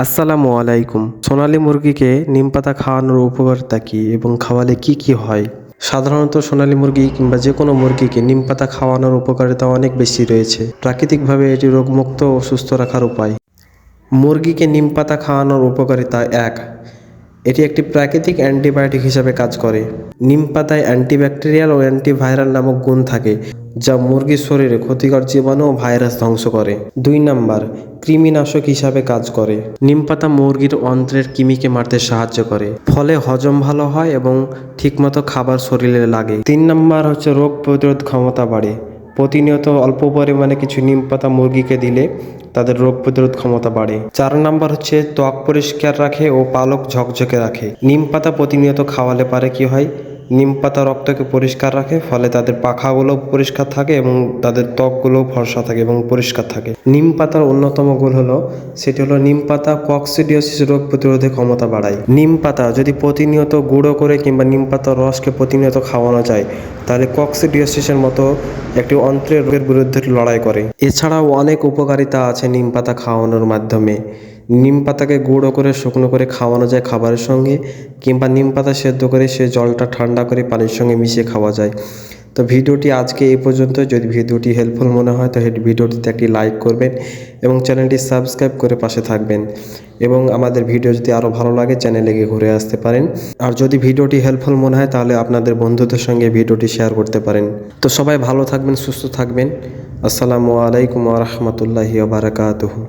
আসসালামু আলাইকুম। সোনালী মুরগিকে নিমপাতা খাওয়ানোর উপকারিতা কী এবং খাওয়ালে কি কি হয়? সাধারণত সোনালী মুরগি কিংবা যে কোনো মুরগিকে নিমপাতা খাওয়ানোর উপকারিতা অনেক বেশি রয়েছে। প্রাকৃতিকভাবে এটি রোগমুক্ত ও সুস্থ রাখার উপায়। মুরগিকে নিমপাতা খাওয়ানোর উপকারিতা ১, এটি একটি প্রাকৃতিক অ্যান্টিবায়োটিক হিসাবে কাজ করে। নিম পাতায় অ্যান্টিব্যাকটেরিয়াল ও অ্যান্টিভাইরাল নামক গুণ থাকে, যা মুরগির শরীরে ক্ষতিকর জীবাণু ও ভাইরাস ধ্বংস করে। ২ নাম্বার, কৃমিনাশক হিসাবে কাজ করে। নিম পাতা মুরগির অন্ত্রের কৃমিকে মারতে সাহায্য করে, ফলে হজম ভালো হয় এবং ঠিকমতো খাবার শরীরে লাগে। ৩ নাম্বার হচ্ছে রোগ প্রতিরোধ ক্ষমতা বাড়ে। প্রতিনিয়ত অল্প পরিমাণে কিছু নিম পাতা মুরগিকে দিলে তাদের রোগ প্রতিরোধ ক্ষমতা বাড়ে। ৪ নাম্বার হচ্ছে ত্বক পরিষ্কার রাখে ও পালক ঝকঝকে রাখে। নিম পাতা প্রতিনিয়ত খাওয়ালে পারে কি হয়, নিম পাতা রক্তকে পরিষ্কার রাখে, ফলে তাদের পাখাগুলো পরিষ্কার থাকে এবং তাদের ত্বকগুলো ফর্সা থাকে এবং পরিষ্কার থাকে। নিম পাতার অন্যতম গুণ হলো, সেটি হলো নিম পাতা কক্সিডিওসিস রোগ প্রতিরোধে ক্ষমতা বাড়ায়। নিম পাতা যদি প্রতিনিয়ত গুঁড়ো করে কিংবা নিম পাতার রসকে প্রতিনিয়ত খাওয়ানো যায়, তাহলে কক্সিডিওসিসের মতো একটি অন্ত্রের রোগের বিরুদ্ধে লড়াই করে। এছাড়াও অনেক উপকারিতা আছে নিম পাতা খাওয়ানোর মাধ্যমে। নিম পাতাকে গুঁড়ো করে শুকনো করে খাওয়ানো যায় খাবারের সঙ্গে, কিংবা নিম পাতা সেদ্ধ করে সে জলটা ঠান্ডা করে পানির সঙ্গে মিশিয়ে খাওয়া যায়। তো ভিডিওটি আজকে এই পর্যন্ত। যদি ভিডিওটি হেল্পফুল মনে হয় তো ভিডিওটিতে একটি লাইক করবেন এবং চ্যানেলটি সাবস্ক্রাইব করে পাশে থাকবেন, এবং আমাদের ভিডিও যদি আরও ভালো লাগে চ্যানেলে গিয়ে ঘুরে আসতে পারেন। আর যদি ভিডিওটি হেল্পফুল মনে হয় তাহলে আপনাদের বন্ধুদের সঙ্গে ভিডিওটি শেয়ার করতে পারেন। তো সবাই ভালো থাকবেন, সুস্থ থাকবেন। আসসালামু আলাইকুম ওয়া রাহমাতুল্লাহি ওয়া বারাকাতুহু।